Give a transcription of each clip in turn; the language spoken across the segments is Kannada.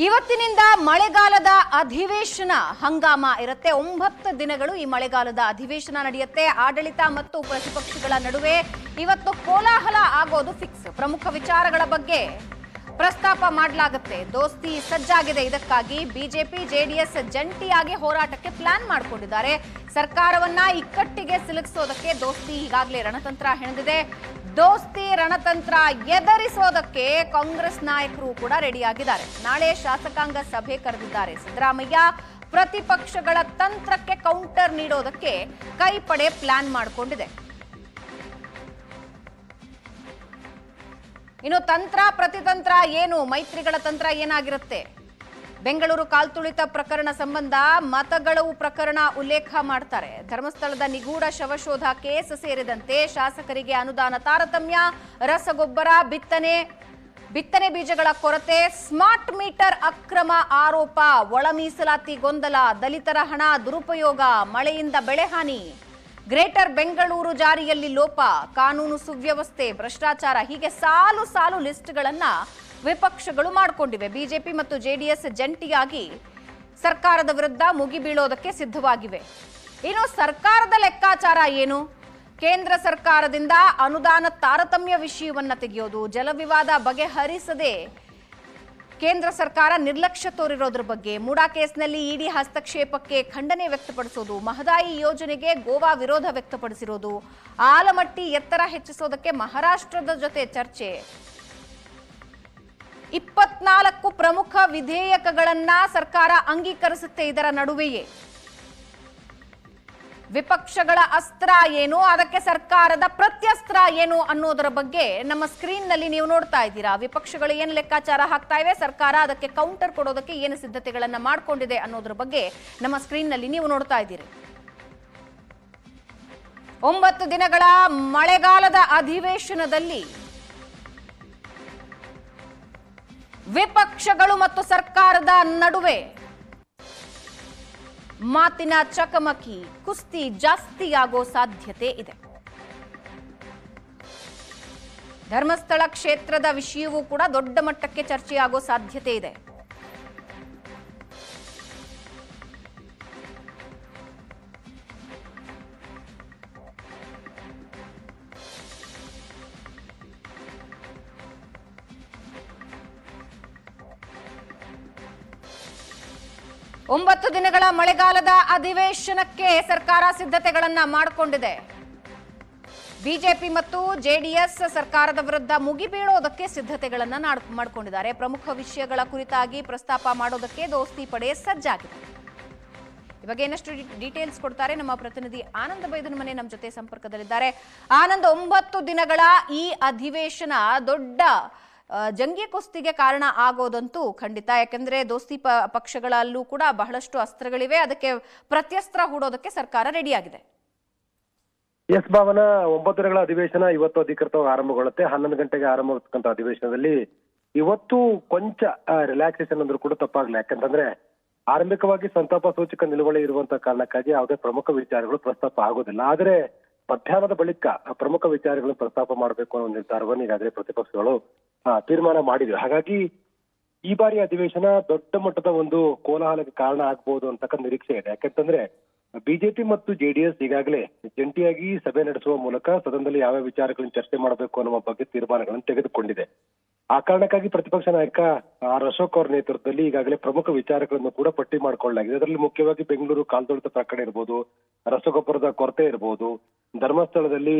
ಇವತ್ತಿನಿಂದ ಮಳೆಗಾಲದ ಅಧಿವೇಶನ ಹಂಗಾಮ ಇರುತ್ತೆ. 9 ದಿನಗಳು ಈ ಮಳೆಗಾಲದ ಅಧಿವೇಶನ ನಡೆಯುತ್ತೆ. ಆಡಳಿತ ಮತ್ತು ಪ್ರತಿಪಕ್ಷಗಳ ನಡುವೆ ಇವತ್ತು ಕೋಲಾಹಲ ಆಗೋದು ಫಿಕ್ಸ್. ಪ್ರಮುಖ ವಿಚಾರಗಳ ಬಗ್ಗೆ ಪ್ರಸ್ತಾಪ ಮಾಡಲಾಗುತ್ತೆ. ದೋಸ್ತಿ ಸಜ್ಜಾಗಿದೆ. ಇದಕ್ಕಾಗಿ ಬಿಜೆಪಿ ಜೆಡಿಎಸ್ ಜಂಟಿಯಾಗಿ ಹೋರಾಟಕ್ಕೆ ಪ್ಲಾನ್ ಮಾಡಿಕೊಂಡಿದ್ದಾರೆ. ಸರ್ಕಾರವನ್ನ ಇಕ್ಕಟ್ಟಿಗೆ ಸಿಲುಕಿಸೋದಕ್ಕೆ ದೋಸ್ತಿ ಈಗಾಗಲೇ ರಣತಂತ್ರ ಹೆಣೆದಿದೆ. ದೋಸ್ತಿ ರಣತಂತ್ರ ಎದುರಿಸೋದಕ್ಕೆ ಕಾಂಗ್ರೆಸ್ ನಾಯಕರು ಕೂಡ ರೆಡಿಯಾಗಿದ್ದಾರೆ. ನಾಳೆ ಶಾಸಕಾಂಗ ಸಭೆ ಕರೆದಿದ್ದಾರೆ ಸಿದ್ದರಾಮಯ್ಯ. ಪ್ರತಿಪಕ್ಷಗಳ ತಂತ್ರಕ್ಕೆ ಕೌಂಟರ್ ನೀಡೋದಕ್ಕೆ ಕೈಪಡೆ ಪ್ಲಾನ್ ಮಾಡಿಕೊಂಡಿದೆ. ಇನ್ನು ತಂತ್ರ ಪ್ರತಿತಂತ್ರ ಏನು, ಮೈತ್ರಿಗಳ ತಂತ್ರ ಏನಾಗಿರುತ್ತೆ? ಬೆಂಗಳೂರು ಕಾಲ್ತುಳಿತ ಪ್ರಕರಣ ಸಂಬಂಧ ಮತಗಳವು ಪ್ರಕರಣ ಉಲ್ಲೇಖ ಮಾಡ್ತಾರೆ. ಧರ್ಮಸ್ಥಳದ ನಿಗೂಢ ಶವಶೋಧ ಕೇಸ್ ಸೇರಿದಂತೆ ಶಾಸಕರಿಗೆ ಅನುದಾನ ತಾರತಮ್ಯ, ರಸಗೊಬ್ಬರ ಬಿತ್ತನೆ ಬೀಜಗಳ ಕೊರತೆ, ಸ್ಮಾರ್ಟ್ ಮೀಟರ್ ಅಕ್ರಮ ಆರೋಪ, ಒಳ ಮೀಸಲಾತಿ ಗೊಂದಲ, ದಲಿತರ ಹಣ ದುರುಪಯೋಗ, ಮಳೆಯಿಂದ ಬೆಳೆಹಾನಿ, ಗ್ರೇಟರ್ ಬೆಂಗಳೂರು ಜಾರಿಯಲ್ಲಿ ಲೋಪ, ಕಾನೂನು ಸುವ್ಯವಸ್ಥೆ, ಭ್ರಷ್ಟಾಚಾರ, ಹೀಗೆ ಸಾಲು ಸಾಲು ಲಿಸ್ಟ್ಗಳನ್ನ ವಿಪಕ್ಷಗಳು ಮಾಡಿಕೊಂಡಿವೆ. ಬಿಜೆಪಿ ಮತ್ತು ಜೆಡಿಎಸ್ ಜಂಟಿಯಾಗಿ ಸರ್ಕಾರದ ವಿರುದ್ಧ ಮುಗಿಬೀಳೋದಕ್ಕೆ ಸಿದ್ಧವಾಗಿವೆ. ಇನ್ನು ಸರ್ಕಾರದ ಲೆಕ್ಕಾಚಾರ ಏನು? ಕೇಂದ್ರ ಸರ್ಕಾರದಿಂದ ಅನುದಾನ ತಾರತಮ್ಯ ವಿಷಯವನ್ನ ತೆಗೆಯೋದು, ಜಲವಿವಾದ ಬಗೆಹರಿಸದೆ ಕೇಂದ್ರ ಸರ್ಕಾರ ನಿರ್ಲಕ್ಷ್ಯ ತೋರಿರೋದ್ರ ಬಗ್ಗೆ, ಮೂಡಾ ಕೇಸ್ನಲ್ಲಿ ಇಡಿ ಹಸ್ತಕ್ಷೇಪಕ್ಕೆ ಖಂಡನೆ ವ್ಯಕ್ತಪಡಿಸೋದು, ಮಹದಾಯಿ ಯೋಜನೆಗೆ ಗೋವಾ ವಿರೋಧ ವ್ಯಕ್ತಪಡಿಸಿರೋದು, ಆಲಮಟ್ಟಿ ಎತ್ತರ ಹೆಚ್ಚಿಸೋದಕ್ಕೆ ಮಹಾರಾಷ್ಟ್ರದ ಜೊತೆ ಚರ್ಚೆ, 24 ಪ್ರಮುಖ ವಿಧೇಯಕಗಳನ್ನ ಸರ್ಕಾರ ಅಂಗೀಕರಿಸುತ್ತೆ. ಇದರ ನಡುವೆಯೇ ವಿಪಕ್ಷಗಳ ಅಸ್ತ್ರ ಏನು, ಅದಕ್ಕೆ ಸರ್ಕಾರದ ಪ್ರತ್ಯಸ್ತ್ರ ಏನು ಅನ್ನೋದರ ಬಗ್ಗೆ ನಮ್ಮ ಸ್ಕ್ರೀನ್ ನಲ್ಲಿ ನೀವು ನೋಡ್ತಾ ಇದ್ದೀರಾ. ವಿಪಕ್ಷಗಳು ಏನು ಲೆಕ್ಕಾಚಾರ ಹಾಕ್ತಾ ಇವೆ, ಸರ್ಕಾರ ಅದಕ್ಕೆ ಕೌಂಟರ್ ಕೊಡೋದಕ್ಕೆ ಏನು ಸಿದ್ಧತೆಗಳನ್ನ ಮಾಡಿಕೊಂಡಿದೆ ಅನ್ನೋದ್ರ ಬಗ್ಗೆ ನಮ್ಮ ಸ್ಕ್ರೀನ್ ನಲ್ಲಿ ನೀವು ನೋಡ್ತಾ ಇದ್ದೀರಿ. 9 ದಿನಗಳ ಮಳೆಗಾಲದ ಅಧಿವೇಶನದಲ್ಲಿ ವಿಪಕ್ಷಗಳು ಮತ್ತು ಸರ್ಕಾರದ ನಡುವೆ ಮಾತಿನ ಚಕಮಕಿ, ಕುಸ್ತಿ ಜಾಸ್ತಿಯಾಗೋ ಸಾಧ್ಯತೆ ಇದೆ. ಧರ್ಮಸ್ಥಳ ಕ್ಷೇತ್ರದ ವಿಷಯವೂ ಕೂಡ ದೊಡ್ಡ ಮಟ್ಟಕ್ಕೆ ಚರ್ಚೆಯಾಗೋ ಸಾಧ್ಯತೆ ಇದೆ. ಒಂಬತ್ತು ದಿನಗಳ ಮಳೆಗಾಲದ ಅಧಿವೇಶನಕ್ಕೆ ಸರ್ಕಾರ ಸಿದ್ಧತೆಗಳನ್ನ ಮಾಡಿಕೊಂಡಿದೆ. ಬಿಜೆಪಿ ಮತ್ತು ಜೆಡಿಎಸ್ ಸರ್ಕಾರದ ವಿರುದ್ಧ ಮುಗಿಬೀಳೋದಕ್ಕೆ ಸಿದ್ಧತೆಗಳನ್ನ ಮಾಡಿಕೊಂಡಿದ್ದಾರೆ. ಪ್ರಮುಖ ವಿಷಯಗಳ ಕುರಿತಾಗಿ ಪ್ರಸ್ತಾಪ ಮಾಡೋದಕ್ಕೆ ದೋಸ್ತಿ ಪಡೆ ಸಜ್ಜಾಗಿದೆ. ಈ ಬಗ್ಗೆ ಇನ್ನಷ್ಟು ಡೀಟೇಲ್ಸ್ ಕೊಡ್ತಾರೆ ನಮ್ಮ ಪ್ರತಿನಿಧಿ ಆನಂದ್ ಬೈದನಮನೆ ನಮ್ಮ ಜೊತೆ ಸಂಪರ್ಕದಲ್ಲಿದ್ದಾರೆ. ಆನಂದ್, 9 ದಿನಗಳ ಈ ಅಧಿವೇಶನ ದೊಡ್ಡ ಜಂಗಿ ಕುಸ್ತಿಗೆ ಕಾರಣ ಆಗೋದಂತೂ ಖಂಡಿತ. ಯಾಕಂದ್ರೆ ದೋಸ್ತಿ ಪಕ್ಷಗಳಲ್ಲೂ ಕೂಡ ಬಹಳಷ್ಟು ಅಸ್ತ್ರಗಳಿವೆ. ಅದಕ್ಕೆ ಪ್ರತ್ಯಸ್ತ್ರ ಹೂಡೋದಕ್ಕೆ ಸರ್ಕಾರ ರೆಡಿಯಾಗಿದೆ. ಎಸ್ ಭಾವನಾ, 9 ದಿನಗಳ ಅಧಿವೇಶನ ಇವತ್ತು ಅಧಿಕೃತವಾಗಿ ಆರಂಭಗೊಳ್ಳುತ್ತೆ. 11 ಗಂಟೆಗೆ ಆರಂಭವಾಗತಕ್ಕಂಥ ಅಧಿವೇಶನದಲ್ಲಿ ಇವತ್ತು ಕೊಂಚ ರಿಲ್ಯಾಕ್ಸೇಷನ್ ಅಂದ್ರೂ ಕೂಡ ತಪ್ಪಾಗ್ಲಿ. ಯಾಕಂತಂದ್ರೆ ಆರಂಭಿಕವಾಗಿ ಸಂತಾಪ ಸೂಚಕ ನಿಲುವಳಿ ಇರುವಂತಹ ಕಾರಣಕ್ಕಾಗಿ ಯಾವುದೇ ಪ್ರಮುಖ ವಿಚಾರಗಳು ಪ್ರಸ್ತಾಪ ಆಗೋದಿಲ್ಲ. ಆದ್ರೆ ಮಧ್ಯಾಹ್ನದ ಬಳಿಕ ಪ್ರಮುಖ ವಿಚಾರಗಳನ್ನು ಪ್ರಸ್ತಾಪ ಮಾಡಬೇಕು ಅನ್ನೋ ನಿರ್ಧಾರವನ್ನು ಈಗಾಗಲೇ ಪ್ರತಿಪಕ್ಷಗಳು ತೀರ್ಮಾನ ಮಾಡಿದ್ರು. ಹಾಗಾಗಿ ಈ ಬಾರಿ ಅಧಿವೇಶನ ದೊಡ್ಡ ಮಟ್ಟದ ಒಂದು ಕೋಲಾಹಲಕ್ಕೆ ಕಾರಣ ಆಗ್ಬಹುದು ಅಂತಕ್ಕಂಥ ನಿರೀಕ್ಷೆ ಇದೆ. ಯಾಕಂತಂದ್ರೆ ಬಿಜೆಪಿ ಮತ್ತು ಜೆಡಿಎಸ್ ಈಗಾಗಲೇ ಜಂಟಿಯಾಗಿ ಸಭೆ ನಡೆಸುವ ಮೂಲಕ ಸದನದಲ್ಲಿ ಯಾವ ವಿಚಾರಗಳನ್ನು ಚರ್ಚೆ ಮಾಡಬೇಕು ಅನ್ನುವ ಬಗ್ಗೆ ತೀರ್ಮಾನಗಳನ್ನು ತೆಗೆದುಕೊಂಡಿದೆ. ಆ ಕಾರಣಕ್ಕಾಗಿ ಪ್ರತಿಪಕ್ಷ ನಾಯಕ ಆರ್ ಅಶೋಕ್ ಅವರ ನೇತೃತ್ವದಲ್ಲಿ ಈಗಾಗಲೇ ಪ್ರಮುಖ ವಿಚಾರಗಳನ್ನು ಕೂಡ ಪಟ್ಟಿ ಮಾಡಿಕೊಳ್ಳಲಾಗಿದೆ. ಅದರಲ್ಲಿ ಮುಖ್ಯವಾಗಿ ಬೆಂಗಳೂರು ಕಾಲ್ತುಳಿತ ಪ್ರಕರಣ ಇರ್ಬೋದು, ರಸಗೊಬ್ಬರದ ಕೊರತೆ ಇರ್ಬೋದು, ಧರ್ಮಸ್ಥಳದಲ್ಲಿ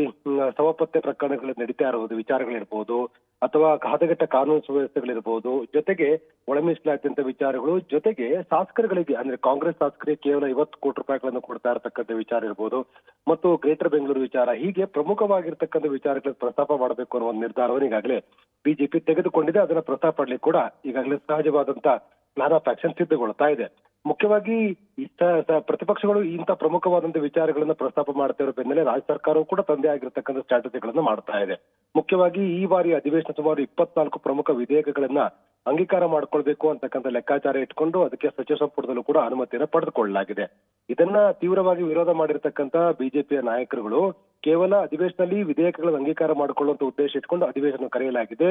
ಶವಪತ್ತೆ ಪ್ರಕರಣಗಳು ನಡೀತಾ ಇರುವುದು ವಿಚಾರಗಳಿರ್ಬೋದು, ಅಥವಾ ಹದಗೆಟ್ಟ ಕಾನೂನು ಸುವ್ಯವಸ್ಥೆಗಳಿರ್ಬೋದು, ಜೊತೆಗೆ ಒಳ ಮೀಸಲಾತಿಯಂತ ವಿಚಾರಗಳು, ಜೊತೆಗೆ ಶಾಸಕರುಗಳಿಗೆ ಅಂದ್ರೆ ಕಾಂಗ್ರೆಸ್ ಶಾಸಕರಿಗೆ ಕೇವಲ 50 ಕೋಟಿ ರೂಪಾಯಿಗಳನ್ನು ಕೊಡ್ತಾ ಇರತಕ್ಕಂಥ ವಿಚಾರ ಇರ್ಬೋದು, ಮತ್ತು ಗ್ರೇಟರ್ ಬೆಂಗಳೂರು ವಿಚಾರ, ಹೀಗೆ ಪ್ರಮುಖವಾಗಿರ್ತಕ್ಕಂಥ ವಿಚಾರಗಳನ್ನು ಪ್ರಸ್ತಾಪ ಮಾಡಬೇಕು ಅನ್ನೋ ಒಂದು ನಿರ್ಧಾರವನ್ನು ಈಗಾಗಲೇ ಬಿಜೆಪಿ ತೆಗೆದುಕೊಂಡಿದೆ. ಅದನ್ನ ಪ್ರಸ್ತಾಪ ಮಾಡಲಿಕ್ಕೆ ಕೂಡ ಈಗಾಗಲೇ ಸಹಜವಾದಂತ ಪ್ಲಾನ್ ಆಫ್ ಆಕ್ಷನ್ ಸಿದ್ಧಗೊಳ್ತಾ ಇದೆ. ಮುಖ್ಯವಾಗಿ ಪ್ರತಿಪಕ್ಷಗಳು ಇಂಥ ಪ್ರಮುಖವಾದಂತಹ ವಿಚಾರಗಳನ್ನ ಪ್ರಸ್ತಾಪ ಮಾಡ್ತಾ ಇರೋ ಬೆನ್ನಲ್ಲೇ ರಾಜ್ಯ ಸರ್ಕಾರವು ಕೂಡ ತಂದೆ ಆಗಿರ್ತಕ್ಕಂಥ ಸ್ಟ್ರಾಟಜಿಗಳನ್ನ ಮಾಡ್ತಾ ಇದೆ. ಮುಖ್ಯವಾಗಿ ಈ ಬಾರಿ ಅಧಿವೇಶನ ಸುಮಾರು 24 ಪ್ರಮುಖ ವಿಧೇಯಕಗಳನ್ನ ಅಂಗೀಕಾರ ಮಾಡ್ಕೊಳ್ಬೇಕು ಅಂತಕ್ಕಂಥ ಲೆಕ್ಕಾಚಾರ ಇಟ್ಕೊಂಡು ಅದಕ್ಕೆ ಸಚಿವ ಸಂಪುಟದಲ್ಲೂ ಕೂಡ ಅನುಮತಿಯನ್ನು ಪಡೆದುಕೊಳ್ಳಲಾಗಿದೆ. ಇದನ್ನ ತೀವ್ರವಾಗಿ ವಿರೋಧ ಮಾಡಿರ್ತಕ್ಕಂಥ ಬಿಜೆಪಿಯ ನಾಯಕರುಗಳು ಕೇವಲ ಅಧಿವೇಶನದಲ್ಲಿ ವಿಧೇಯಕಗಳನ್ನು ಅಂಗೀಕಾರ ಮಾಡಿಕೊಳ್ಳುವಂತ ಉದ್ದೇಶ ಇಟ್ಕೊಂಡು ಅಧಿವೇಶನ ಕರೆಯಲಾಗಿದೆ.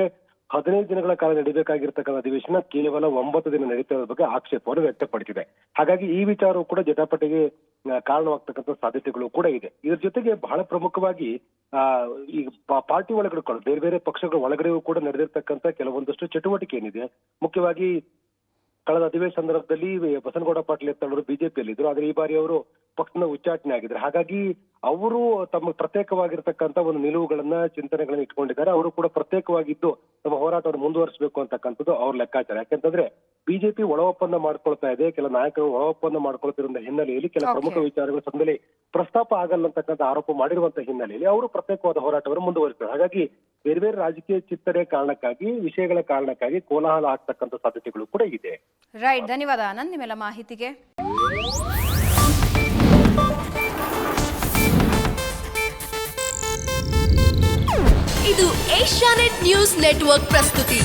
15 ದಿನಗಳ ಕಾಲ ನಡೀಬೇಕಾಗಿರ್ತಕ್ಕಂಥ ಅಧಿವೇಶನ ಕೇವಲ 9 ದಿನ ನಡೀತಿರೋ ಬಗ್ಗೆ ಆಕ್ಷೇಪವನ್ನು ವ್ಯಕ್ತಪಡಿಸಿದೆ. ಹಾಗಾಗಿ ಈ ವಿಚಾರವು ಕೂಡ ಜಟಾಪಟಿಗೆ ಕಾರಣವಾಗ್ತಕ್ಕಂಥ ಸಾಧ್ಯತೆಗಳು ಕೂಡ ಇದೆ. ಇದ್ರ ಜೊತೆಗೆ ಬಹಳ ಪ್ರಮುಖವಾಗಿ ಈ ಪಾರ್ಟಿ ಒಳಗಡೆ ಬೇರೆ ಬೇರೆ ಪಕ್ಷಗಳ ಒಳಗಡೆಯೂ ಕೂಡ ನಡೆದಿರ್ತಕ್ಕಂಥ ಕೆಲವೊಂದಷ್ಟು ಚಟುವಟಿಕೆ ಏನಿದೆ, ಮುಖ್ಯವಾಗಿ ಕಳೆದ ಅಧಿವೇಶನ ಸಂದರ್ಭದಲ್ಲಿ ಬಸನಗೌಡ ಪಾಟೀಲ್ ಯತ್ನಾಳ್ ಬಿಜೆಪಿಯಲ್ಲಿ ಇದ್ರು, ಆದ್ರೆ ಈ ಬಾರಿ ಅವರು ಪಕ್ಷದ ಉಚ್ಚಾಟನೆ ಆಗಿದ್ದಾರೆ. ಹಾಗಾಗಿ ಅವರು ತಮ್ಮ ಪ್ರತ್ಯೇಕವಾಗಿರ್ತಕ್ಕಂಥ ಒಂದು ನಿಲುವುಗಳನ್ನ ಚಿಂತನೆಗಳನ್ನ ಇಟ್ಕೊಂಡಿದ್ದಾರೆ. ಅವರು ಕೂಡ ಪ್ರತ್ಯೇಕವಾಗಿದ್ದು ತಮ್ಮ ಹೋರಾಟವನ್ನು ಮುಂದುವರಿಸಬೇಕು ಅಂತಕ್ಕಂಥದ್ದು ಅವ್ರ ಲೆಕ್ಕಾಚಾರ. ಯಾಕಂತಂದ್ರೆ ಬಿಜೆಪಿ ಒಳ ಒಪ್ಪಂದ ಮಾಡ್ಕೊಳ್ತಾ ಇದೆ, ಕೆಲ ನಾಯಕರು ಒಳ ಒಪ್ಪಂದ ಮಾಡ್ಕೊಳ್ತಿರೋ ಹಿನ್ನೆಲೆಯಲ್ಲಿ ಕೆಲ ಪ್ರಮುಖ ವಿಚಾರಗಳು ಸದ್ಯದಲ್ಲಿ ಪ್ರಸ್ತಾಪ ಆಗಲ್ಲ ಅಂತಕ್ಕಂಥ ಆರೋಪ ಮಾಡಿರುವಂತಹ ಹಿನ್ನೆಲೆಯಲ್ಲಿ ಅವರು ಪ್ರತ್ಯೇಕವಾದ ಹೋರಾಟವನ್ನು ಮುಂದುವರಿಸ್ತಾರೆ. ಹಾಗಾಗಿ ಬೇರೆ ಬೇರೆ ರಾಜಕೀಯ ಚಿತ್ತನೆ ಕಾರಣಕ್ಕಾಗಿ, ವಿಷಯಗಳ ಕಾರಣಕ್ಕಾಗಿ ಕೋಲಾಹಲ ಆಗ್ತಕ್ಕಂಥ ಸಾಧ್ಯತೆಗಳು ಕೂಡ ಇದೆ. ರೈಟ್, ಧನ್ಯವಾದ ಆನಂದ್ ನಿಮ್ಮೆಲ್ಲ ಮಾಹಿತಿಗೆ. ಇದು ಏಷ್ಯಾನೆಟ್ ನ್ಯೂಸ್ ನೆಟ್ವರ್ಕ್ ಪ್ರಸ್ತುತಿ.